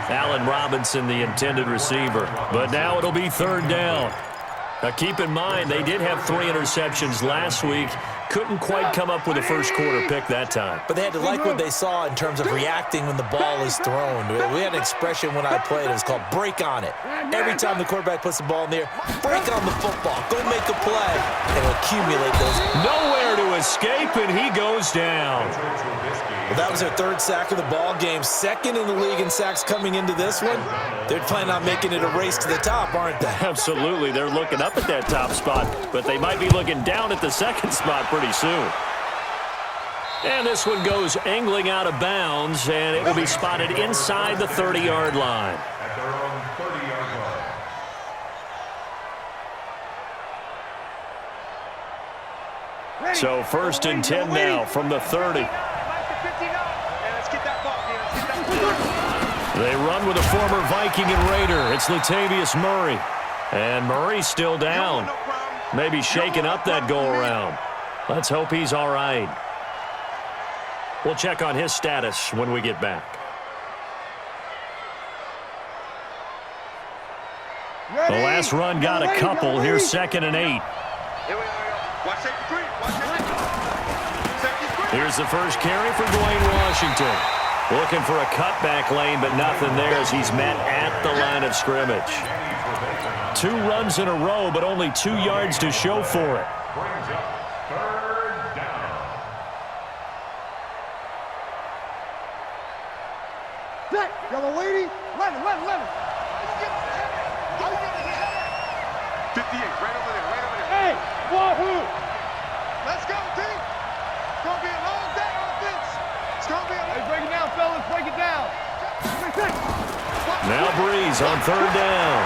Allen Robinson, the intended receiver. But now it'll be third down. Now, keep in mind, they did have 3 interceptions last week. Couldn't quite come up with a first-quarter pick that time. But they had to like what they saw in terms of reacting when the ball is thrown. We had an expression when I played. It was called break on it. Every time the quarterback puts the ball in the air, break on the football. Go make a play and accumulate those. Nowhere to escape, and he goes down. Well, that was their 3rd sack of the ball game. 2nd in the league in sacks coming into this one. They're planning on making it a race to the top, aren't they? Absolutely. They're looking up at that top spot, but they might be looking down at the 2nd spot pretty soon. And this one goes angling out of bounds, and it will be spotted inside the 30-yard line. At their own 30-yard line. So 1st and 10 now from the 30. They run with a former Viking and Raider. It's Latavius Murray. And Murray's still down. Maybe shaking up that go-around. Let's hope he's all right. We'll check on his status when we get back. The last run got a couple. Here's 2nd and 8. Here's the first carry for Dwayne Washington. Looking for a cutback lane, but nothing there as he's met at the line of scrimmage. 2 runs in a row, but only 2 yards to show for it. Brings up 3rd down. Set, yellow lady, 11. 58, right over there. Hey, wahoo! Let's go, team. It's going to be a long day on offense. It's going to be a long Hey, break it down, fellas, break it down. Now Breeze on 3rd down.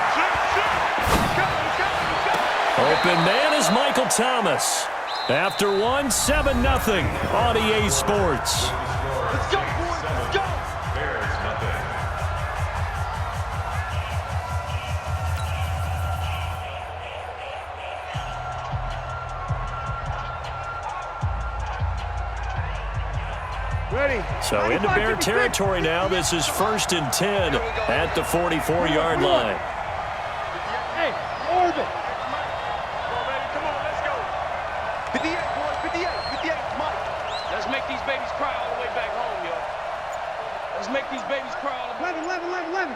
Open man is Michael Thomas. After 1, 7-0 on EA Sports. Let's go, boys. Let's go. Bears nothing. Ready. So into Bear territory now. This is 1st and 10 at the 44-yard line. Hey, orbit. Come on, let's go. 58, boys. 58, Mike. Let's make these babies cry all the way back home, yo. Let's make these babies cry all the way. 11. 58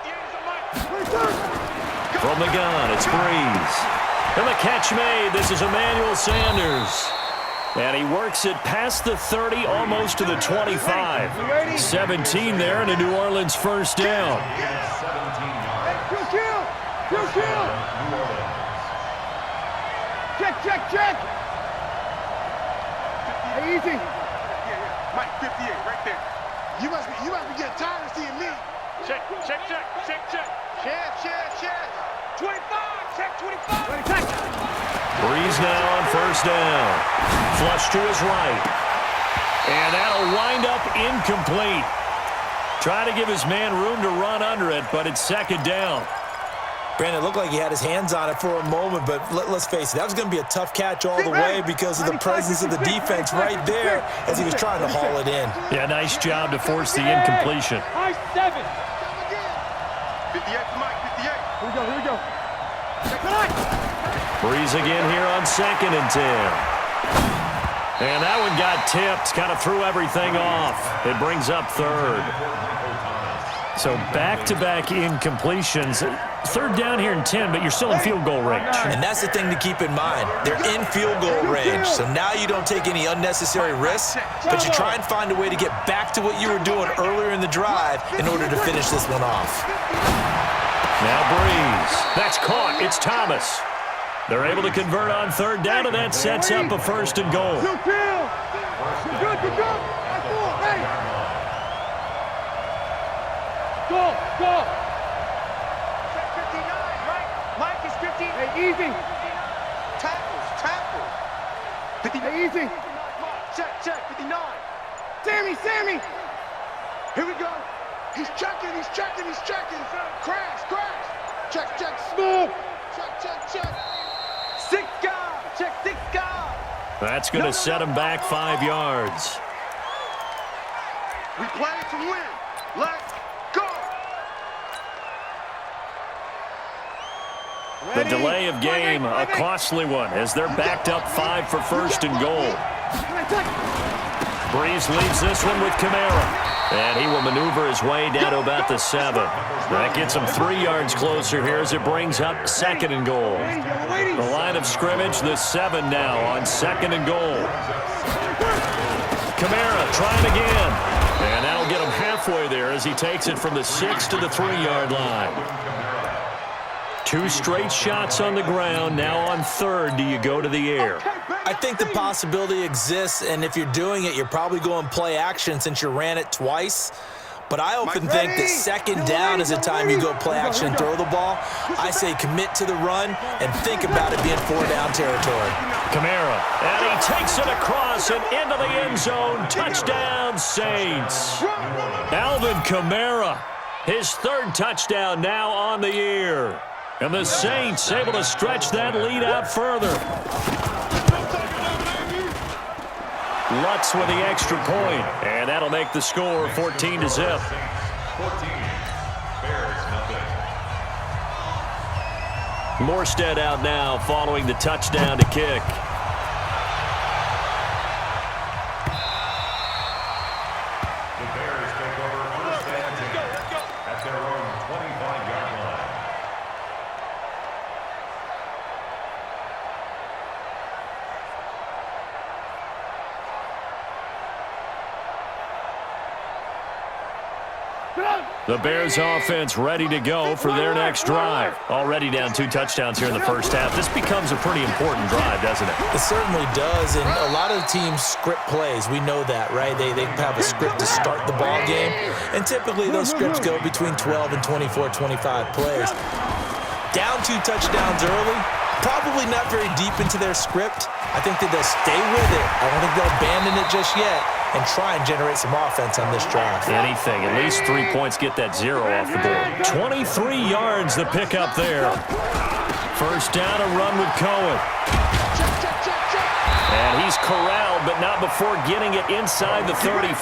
is a Mike. From the gun, it's Breeze. And the catch made. This is Emmanuel Sanders. And he works it past the 30, almost to the 25. 17 there and a New Orleans first down. Kill. Check. Hey, easy. Yeah. Mike, 58, right there. You must be getting tired of seeing me. Check. Check. 25, check 25. Ready, check. Breeze now on first down. Flush to his right. And that'll wind up incomplete. Try to give his man room to run under it, but it's 2nd down. Brandon, it looked like he had his hands on it for a moment, but let's face it, that was going to be a tough catch all the way because of the presence of the defense right there as he was trying to haul it in. Yeah, nice job to force the incompletion. High 7. 58 to Mike, 58. Here we go. Breeze again here on 2nd and 10. And that one got tipped, kind of threw everything off. It brings up 3rd. So back-to-back incompletions. 3rd down here and 10, but you're still in field goal range. And that's the thing to keep in mind. They're in field goal range, so now you don't take any unnecessary risks, but you try and find a way to get back to what you were doing earlier in the drive in order to finish this one off. Now Breeze. That's caught. It's Thomas. They're able to convert on 3rd down, and that sets up a 1st and goal. Good. Hey. Go. Check 59, right? Mike is 50. Hey, easy. Tackle. 59. Hey, easy. Check, 59. Sammy. Here we go. He's checking. Crash. Check. Smooth. Check. 6 guys. Check 6 guys. That's going to set him back 5 yards. We play to win. Let's go. The delay of game, a costly one, as they're backed up 5 for first and goal. Breeze leaves this one with Kamara. And he will maneuver his way down to about the 7. That gets him 3 yards closer here as it brings up second and goal. The line of scrimmage, the 7 now on second and goal. Kamara trying again. And that'll get him halfway there as he takes it from the 6 to the 3-yard line. 2 straight shots on the ground. Now on third, do you go to the air? I think the possibility exists, and if you're doing it, you're probably going play action since you ran it twice. But I often think that second down is the time you go play action and throw the ball. I say commit to the run and think about it being 4-down territory. Kamara, and he takes it across and into the end zone. Touchdown, Saints. Alvin Kamara, his 3rd touchdown now on the year. And the Saints able to stretch that lead out further. Lutz with the extra point, and that'll make the score 14-0. 14. Bears nothing. Morstead out now following the touchdown to kick. The Bears take over first and 10 at their own 25-yard line. The Bears offense ready to go for their next drive. Already down 2 touchdowns here in the first half. This becomes a pretty important drive, doesn't it? It certainly does, and a lot of teams script plays. We know that, right? They have a script to start the ball game, and typically those scripts go between 12 and 24, 25 plays. Down 2 touchdowns early, probably not very deep into their script. I think that they'll stay with it. I don't think they'll abandon it just yet and try and generate some offense on this drive. Anything. At least 3 points get that 0 off the board. 23 yards the pickup there. First down, a run with Cohen. And he's corralled, but not before getting it inside the 35.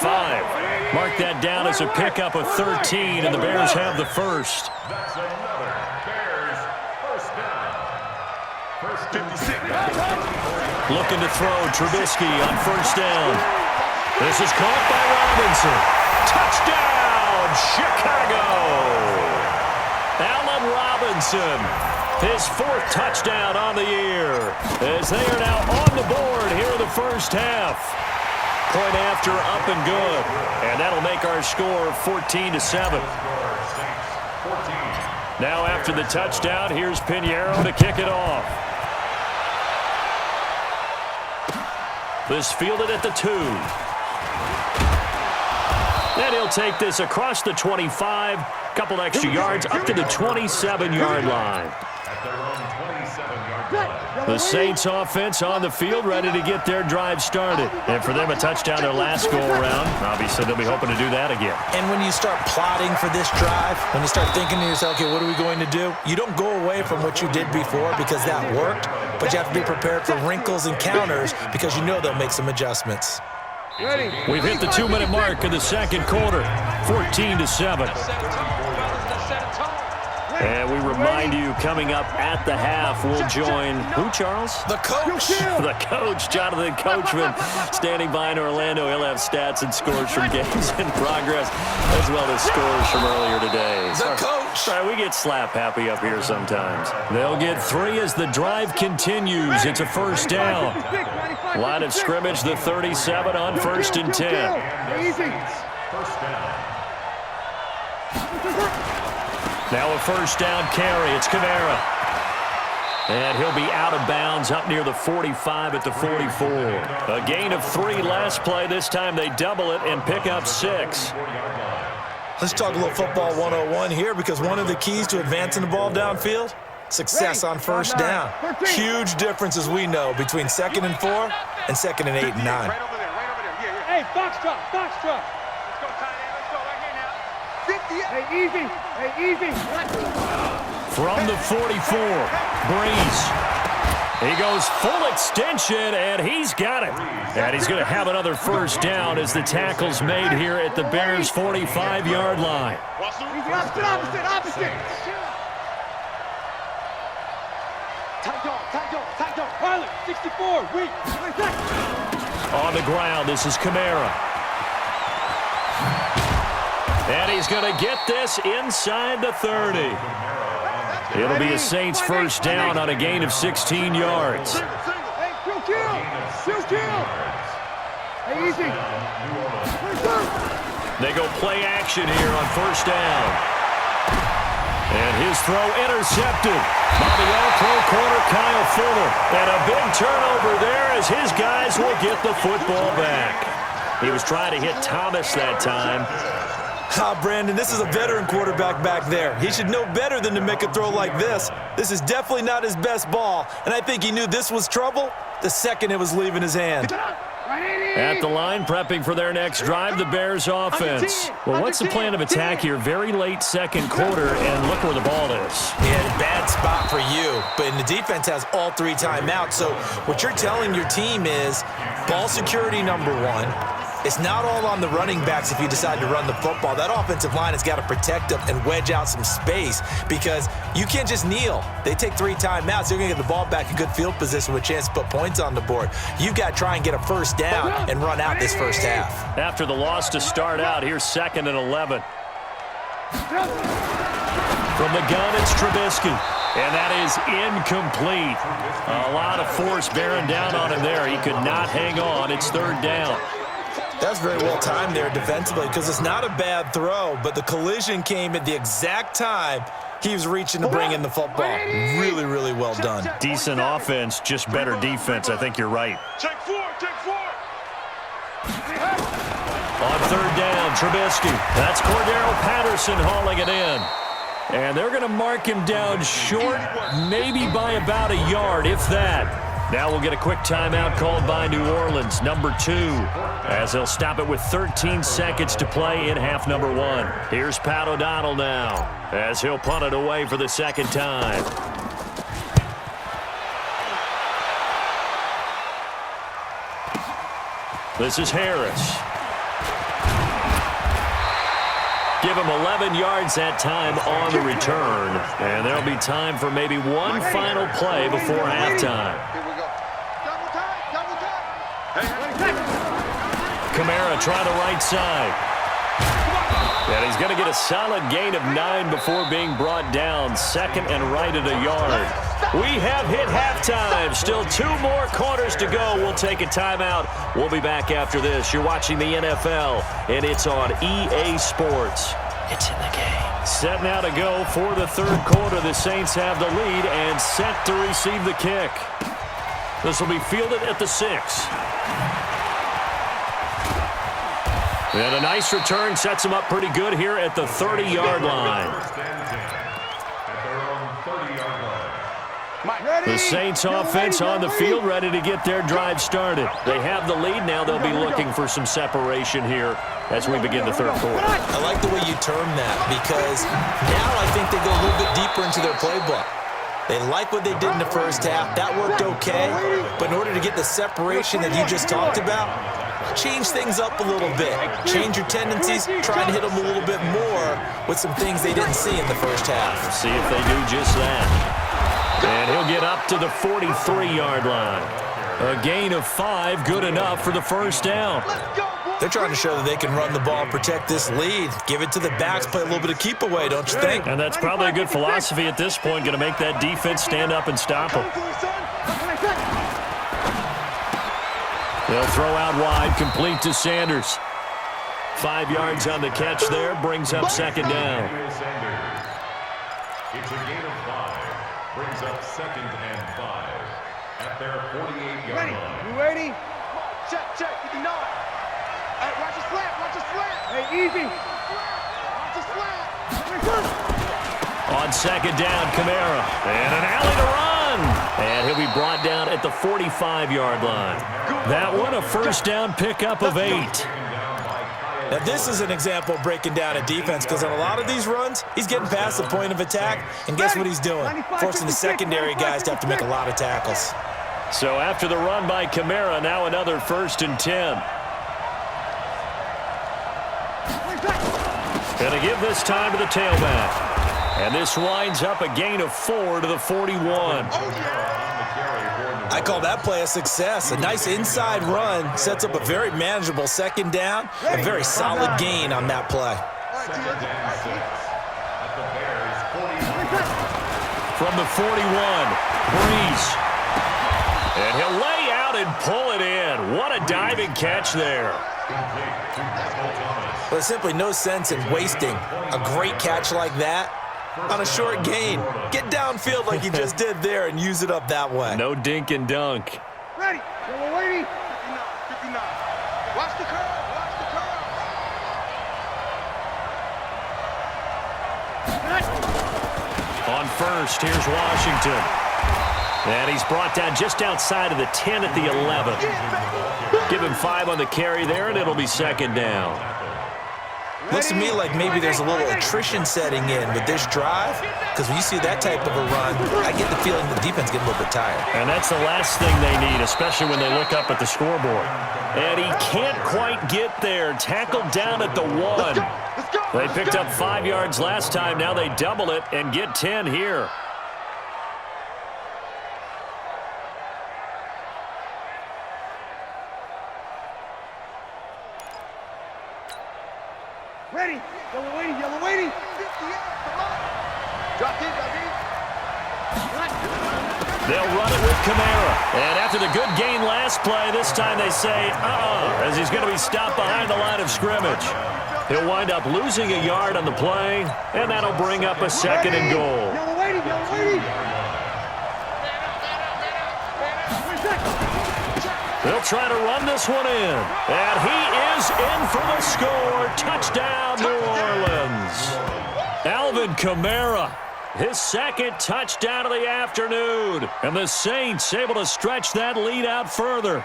Mark that down as a pickup of 13, and the Bears have the first. That's another Bears first down. First 56. Looking to throw Trubisky on first down. This is caught by Robinson. Touchdown, Chicago! Allen Robinson, his 4th touchdown on the year, as they are now on the board here in the first half. Point after, up and good. And that'll make our score 14-7. Now after the touchdown, here's Pinheiro to kick it off. This fielded at the 2. And he'll take this across the 25, couple extra yards, up to the 27-yard line. At their own 27-yard line. The Saints offense on the field, ready to get their drive started. And for them, a touchdown their last go-around. Obviously, they'll be hoping to do that again. And when you start plotting for this drive, when you start thinking to yourself, okay, what are we going to do? You don't go away from what you did before because that worked, but you have to be prepared for wrinkles and counters because you know they'll make some adjustments. We've hit the 2-minute mark of the second quarter, 14-7. And we remind you, coming up at the half, we'll join who, Charles? The coach. The coach, Jonathan Coachman, standing by in Orlando. He'll have stats and scores from games in progress, as well as scores from earlier today. The coach. Sorry, we get slap happy up here sometimes. They'll get 3 as the drive continues. It's a first down. Line of scrimmage, the 37 on first and 10. First down. Now a first down carry. It's Kamara. And he'll be out of bounds up near the 45 at the 44. A gain of 3 last play. This time they double it and pick up 6. Let's talk a little football 101 here because one of the keys to advancing the ball downfield, success on first down. Huge difference, as we know, between 2nd and 4 and 2nd and 8 and 9. Right over there, right over there. Yeah. Hey, box drop, box drop. Let's go, tight end. Let's go right here now. 50. Hey, easy. Hey, easy. From the 44, Breeze. He goes full extension, and he's got it. And he's going to have another first down as the tackle's made here at the Bears' 45-yard line. Easy, opposite. Tight dog. Pilot, 64, weak. On the ground, this is Kamara. And he's going to get this inside the 30. It'll be a Saints first down on a gain of 16 yards. Hey, two kill. Hey, easy. They go play action here on first down. And his throw intercepted by the all-pro corner Kyle Fuller. And a big turnover there as his guys will get the football back. He was trying to hit Thomas that time. Brandon, this is a veteran quarterback back there. He should know better than to make a throw like this. This is definitely not his best ball, and I think he knew this was trouble the second it was leaving his hand. At the line, prepping for their next drive, the Bears offense. Well, what's the plan of attack here? Very late second quarter, and look where the ball is. Yeah, bad spot for you, but the defense has all 3 timeouts, so what you're telling your team is ball security number 1. It's not all on the running backs if you decide to run the football. That offensive line has got to protect them and wedge out some space because you can't just kneel. They take 3 timeouts. They're going to get the ball back in good field position with a chance to put points on the board. You've got to try and get a first down and run out this first half. After the loss to start out, here's 2nd and 11. From the gun, it's Trubisky. And that is incomplete. A lot of force bearing down on him there. He could not hang on. It's 3rd down. That's very well timed there defensively because it's not a bad throw, but the collision came at the exact time he was reaching to bring in the football. Really, really well done. Decent offense, just better defense. I think you're right. Check 4. On 3rd down, Trubisky. That's Cordero Patterson hauling it in. And they're going to mark him down short, maybe by about a yard, if that. Now we'll get a quick timeout called by New Orleans, number 2, as they'll stop it with 13 seconds to play in half number 1. Here's Pat O'Donnell now, as he'll punt it away for the 2nd time. This is Harris. Give him 11 yards that time on the return. And there'll be time for maybe one final play before halftime. Kamara trying the right side. And he's going to get a solid gain of 9 before being brought down. 2nd and right at a yard. We have hit halftime. Still 2 more quarters to go. We'll take a timeout. We'll be back after this. You're watching the NFL, and it's on EA Sports. It's in the game. Set now to go for the 3rd quarter. The Saints have the lead and set to receive the kick. This will be fielded at the 6. And a nice return sets him up pretty good here at the 30-yard line. The Saints offense on the field, ready to get their drive started. They have the lead. Now they'll be looking for some separation here as we begin the 3rd quarter. I like the way you term that because now I think they go a little bit deeper into their playbook. They like what they did in the first half. That worked okay. But in order to get the separation that you just talked about, change things up a little bit. Change your tendencies. Try and hit them a little bit more with some things they didn't see in the first half. See if they do just that. And he'll get up to the 43-yard line. A gain of 5, good enough for the first down. They're trying to show that they can run the ball and protect this lead. Give it to the backs, play a little bit of keep away, don't you think? And that's probably a good philosophy at this point, going to make that defense stand up and stop them. They'll throw out wide, complete to Sanders. 5 yards on the catch there, brings up 2nd down. It's a gain of 5, brings up 2nd and 5 at their 48-yard line. You ready? Check, 59. Hey, watch his slant. Hey, easy. Watch his slant. On 2nd down, Kamara. And an alley to run. And he'll be brought down at the 45-yard line. That one, a first down pickup of 8. Now, this is an example of breaking down a defense because on a lot of these runs, he's getting past the point of attack, and guess what he's doing? Forcing the secondary guys to have to make a lot of tackles. So after the run by Kamara, now another 1st and 10. Going to give this time to the tailback. And this winds up a gain of 4 to the 41. I call that play a success. A nice inside run sets up a very manageable second down. A very solid gain on that play. From the 41, Breeze. And he'll lay out and pull it in. What a diving catch there. There's simply no sense in wasting a great catch like that on a short gain. Get downfield like you just did there and use it up that way. No dink and dunk. Ready. Yellow lady. 59. Watch the curve. Watch the curve. On first, here's Washington. And he's brought down just outside of the 10 at the 11. Give him 5 on the carry there, and it'll be second down. Looks to me like maybe there's a little attrition setting in with this drive, because when you see that type of a run, I get the feeling the defense getting a little bit tired. And that's the last thing they need, especially when they look up at the scoreboard. And he can't quite get there. Tackled down at the 1. They picked up 5 yards last time. Now they double it and get 10 here. Ready. Yellow lady. Yellow lady. 58. Come on. Drop in, drop in. They'll run it with Kamara. And after the good gain last play, this time they say, as he's going to be stopped behind the line of scrimmage. He'll wind up losing a yard on the play, and that'll bring up a second and goal. Yellow lady. Yellow lady. They'll try to run this one in. And he is in for the score. Touchdown, New Orleans. Alvin Kamara, his second touchdown of the afternoon. And the Saints able to stretch that lead out further.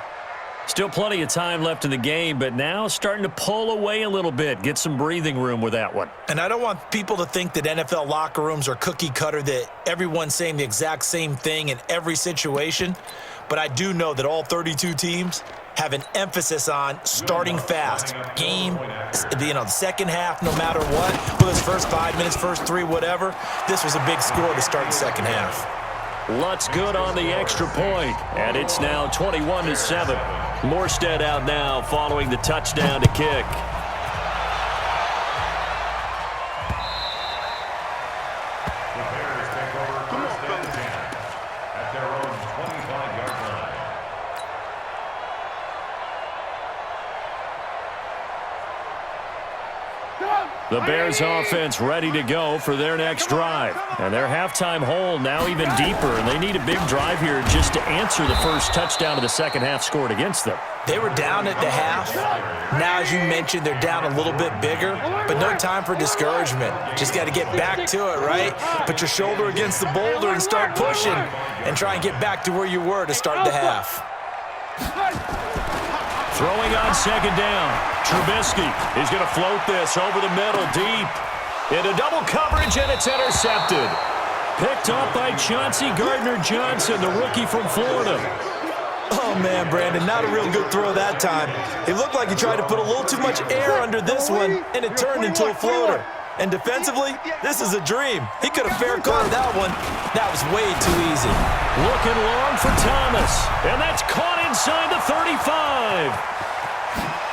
Still plenty of time left in the game, but now starting to pull away a little bit. Get some breathing room with that one. And I don't want people to think that NFL locker rooms are cookie cutter, that everyone's saying the exact same thing in every situation. But I do know that all 32 teams have an emphasis on starting fast. Game, the second half, no matter what, whether it's first 5 minutes, first 3, whatever, this was a big score to start the second half. Lutz good on the extra point, and it's now 21-7. Morstead out now following the touchdown to kick. The Bears take over first and 10 at their own 25-yard line. The Bears offense ready to go for their next drive. And their halftime hole now even deeper, and they need a big drive here just to answer the first touchdown of the second half scored against them. They were down at the half. Now, as you mentioned, they're down a little bit bigger, but no time for discouragement. Just got to get back to it, right? Put your shoulder against the boulder and start pushing and try and get back to where you were to start the half. Throwing on second down. Trubisky is going to float this over the middle deep. Into double coverage, and it's intercepted. Picked up by Chauncey Gardner-Johnson, the rookie from Florida. Oh, man, Brandon, not a real good throw that time. It looked like he tried to put a little too much air under this one, and it turned into a floater. And defensively, this is a dream. He could have fair caught that one. That was way too easy. Looking long for Thomas, and that's caught inside the 35.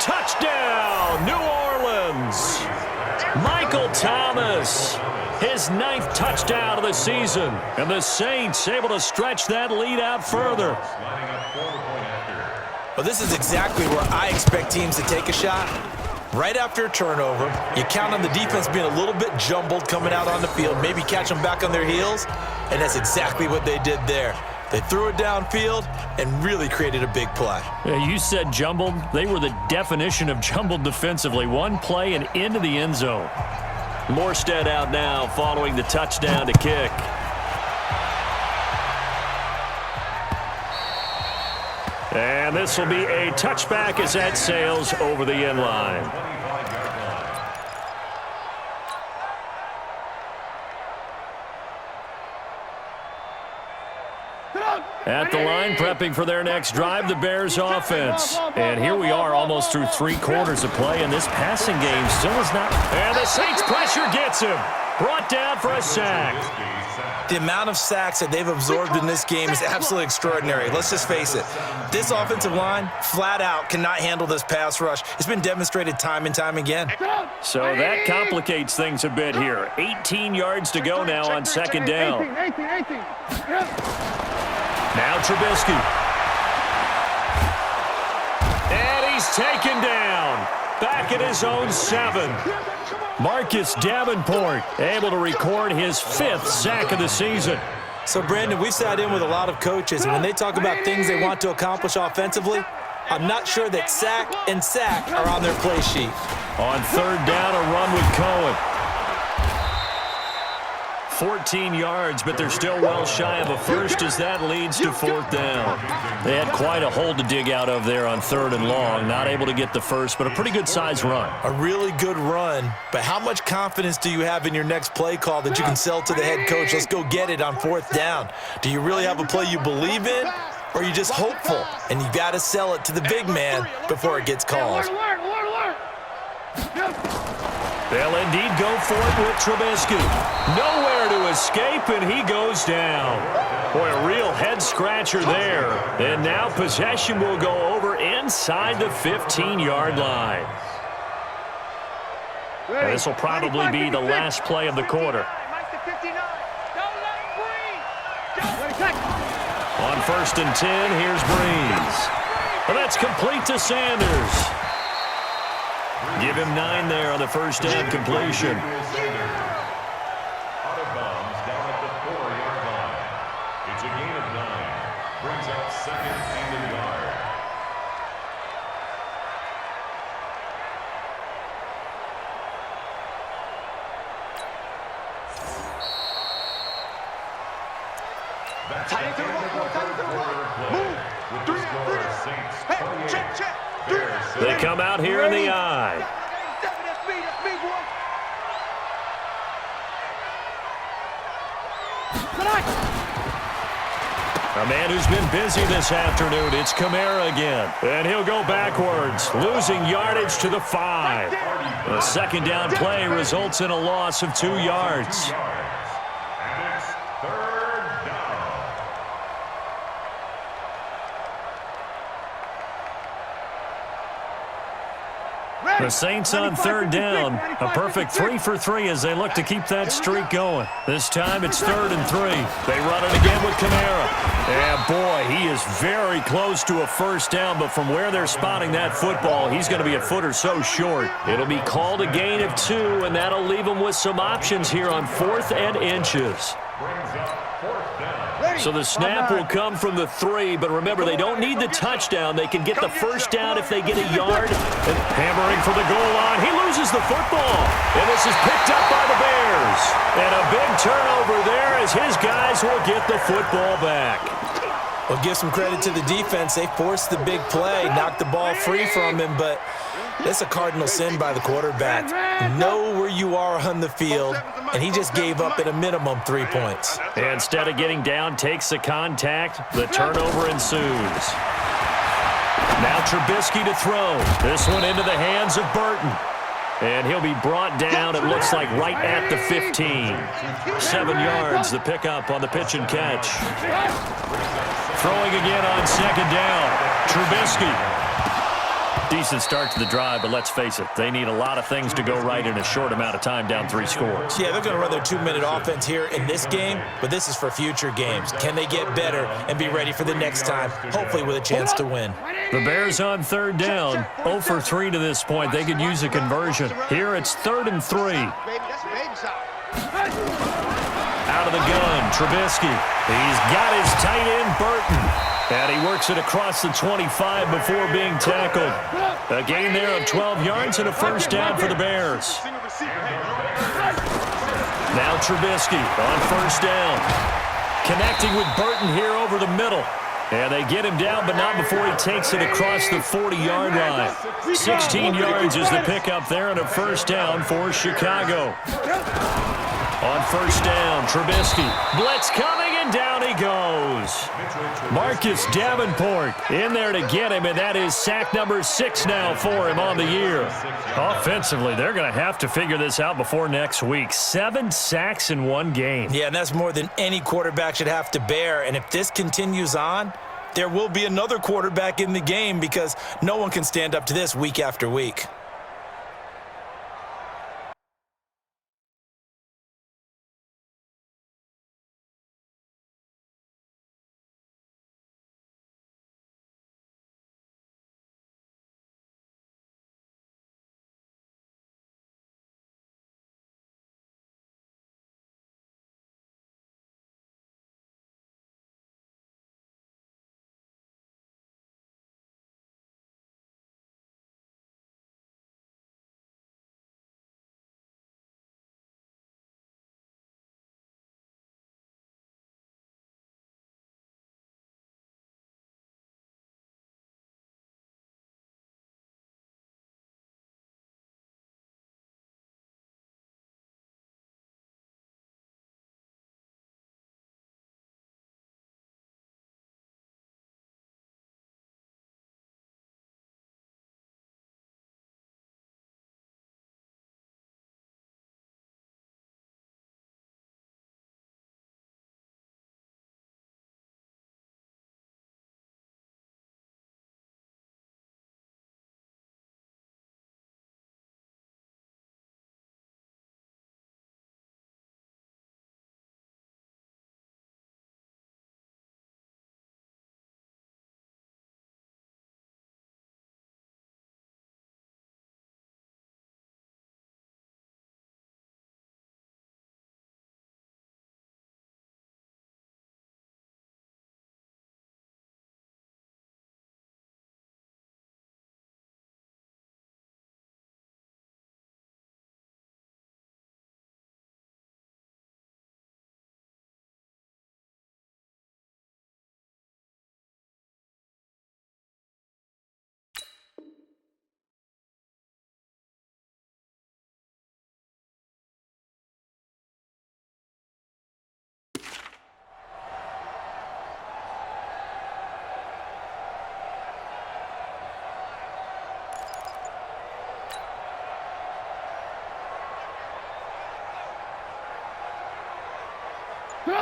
Touchdown, New Orleans. Michael Thomas, his 9th touchdown of the season. And the Saints able to stretch that lead out further. Well, this is exactly where I expect teams to take a shot. Right after a turnover, you count on the defense being a little bit jumbled coming out on the field, maybe catch them back on their heels, and that's exactly what they did there. They threw it downfield and really created a big play. Yeah, you said jumbled. They were the definition of jumbled defensively. One play and into the end zone. Morstead out now following the touchdown to kick. And this will be a touchback as that sails over the end line. At the line, prepping for their next drive, the Bears offense. And here we are almost through 3 quarters of play, and this passing game still is not. And the Saints press pressure gets him. Brought down for a sack. The amount of sacks that they've absorbed in this game is absolutely extraordinary. Let's just face it. This offensive line, flat out, cannot handle this pass rush. It's been demonstrated time and time again. So that complicates things a bit here. 18 yards to go now on second down. 18. Now Trubisky. And he's taken down. Back at his own 7. Marcus Davenport able to record his 5th sack of the season. So, Brandon, we've sat in with a lot of coaches, and when they talk about things they want to accomplish offensively, I'm not sure that sack and sack are on their play sheet. On third down, a run with Cohen. 14 yards, but they're still well shy of a first as that leads to fourth down. They had quite a hole to dig out of there on third and long. Not able to get the first, but a pretty good-sized run. A really good run, but how much confidence do you have in your next play call that you can sell to the head coach? Let's go get it on fourth down. Do you really have a play you believe in, or are you just hopeful? And you got to sell it to the big man before it gets called. They'll indeed go for it with Trubisky. Nowhere to escape, and he goes down. Boy, a real head-scratcher there. And now possession will go over inside the 15-yard line. This will probably be the last play of the quarter. On first and 10, here's Breeze. Well, that's complete to Sanders. Give him 9 there on the first down completion. Out of bounds down at the 4-yard line. It's a gain of 9. Brings up second and a yard. That's the end of the third quarter play. With the score, Saints 28. They come out here in the eye. A man who's been busy this afternoon. It's Kamara again. And he'll go backwards, losing yardage to the 5. A second down play results in a loss of 2 yards. And it's third down. The Saints on third down. A perfect 3 for 3 as they look to keep that streak going. This time it's 3rd and 3. They run it again with Kamara. And boy, he is very close to a first down, but from where they're spotting that football, he's going to be a foot or so short. It'll be called a gain of 2, and that'll leave him with some options here on 4th and inches. Brings up fourth down. So the snap will come from the 3, but remember, they don't need the touchdown. They can get the first down if they get a yard. And hammering for the goal line. He loses the football. And this is picked up by the Bears. And a big turnover there as his guys will get the football back. Well, give some credit to the defense. They forced the big play, knocked the ball free from him, but that's a cardinal sin by the quarterback. Know where you are on the field, and he just gave up at a minimum 3 points. Instead of getting down, takes the contact. The turnover ensues. Now Trubisky to throw. This one into the hands of Burton. And he'll be brought down, it looks like, right at the 15. 7 yards, the pickup on the pitch and catch. Throwing again on second down. Trubisky. Decent start to the drive, but let's face it, they need a lot of things to go right in a short amount of time, down 3 scores. Yeah, they're going to run their 2-minute offense here in this game, but this is for future games. Can they get better and be ready for the next time, hopefully with a chance to win? The Bears on third down, 0 for 3 to this point. They could use a conversion. Here it's 3rd and 3. Out of the gun, Trubisky. He's got his tight end, Burton. And he works it across the 25 before being tackled. A gain there of 12 yards and a first down for the Bears. Now Trubisky on first down. Connecting with Burton here over the middle. And they get him down, but not before he takes it across the 40-yard line. 16 yards is the pickup there and a first down for Chicago. On first down, Trubisky. Blitz coming, And down he goes. Marcus Davenport in there to get him, and that is sack number 6 now for him on the year. Offensively, they're going to have to figure this out before next week. 7 sacks in one game. Yeah, and that's more than any quarterback should have to bear. And if this continues on, there will be another quarterback in the game because no one can stand up to this week after week.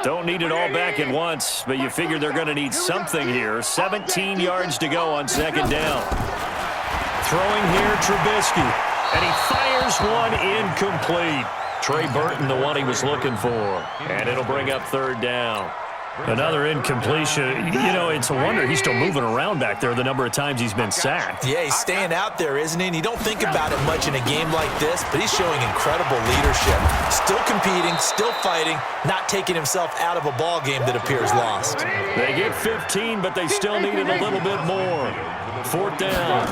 Don't need it all back at once, but you figure they're going to need something here. 17 yards to go on second down. Throwing here, Trubisky, and he fires one incomplete. Trey Burton, the one he was looking for, and it'll bring up third down. Another incompletion. You know, it's a wonder he's still moving around back there the number of times he's been sacked. Yeah, he's staying out there, isn't he? And you don't think about it much in a game like this, but he's showing incredible leadership. Still competing, still fighting, not taking himself out of a ball game that appears lost. They get 15, but they still needed a little bit more. Fourth down.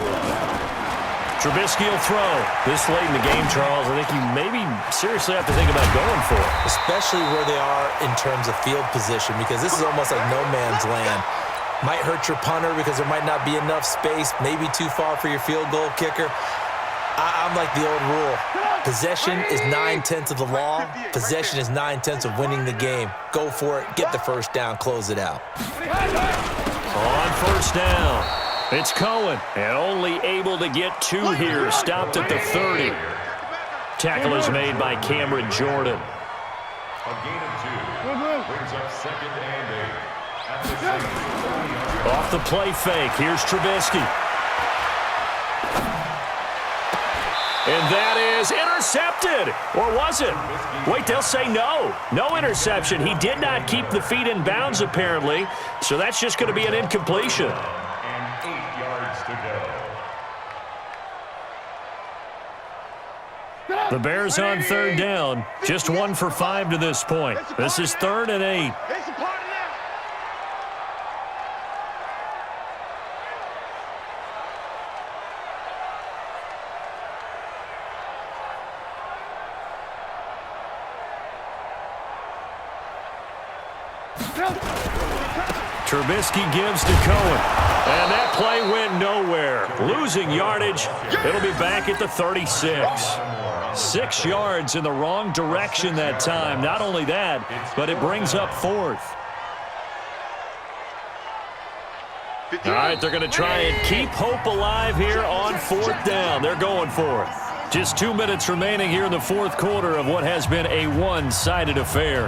Trubisky will throw. This late in the game, Charles, I think you maybe seriously have to think about going for it. Especially where they are in terms of field position, because this is almost like no man's land. Might hurt your punter because there might not be enough space, maybe too far for your field goal kicker. I'm like the old rule. Possession is 9/10 of the law. Possession is 9/10 of winning the game. Go for it. Get the first down. Close it out. On first down, it's Cohen, and only able to get 2 here. Stopped at the 30. Tackle is made by Cameron Jordan. A gain of 2 brings up second and 8. At the 6. Off the play fake, here's Trubisky. And that is intercepted. Or was it? Wait, they'll say no. No interception. He did not keep the feet in bounds, apparently. So that's just going to be an incompletion. And 8 yards to go. The Bears on third down. Just 1 for 5 to this point. This is 3rd and 8. It's a party now. Trubisky gives to Cohen. And that play went nowhere. Losing yardage. It'll be back at the 36. 6 yards in the wrong direction that time. Not only that, but it brings up 4th. All right, they're going to try and keep hope alive here on 4th down. They're going for it. Just 2 minutes remaining here in the 4th quarter of what has been a one-sided affair.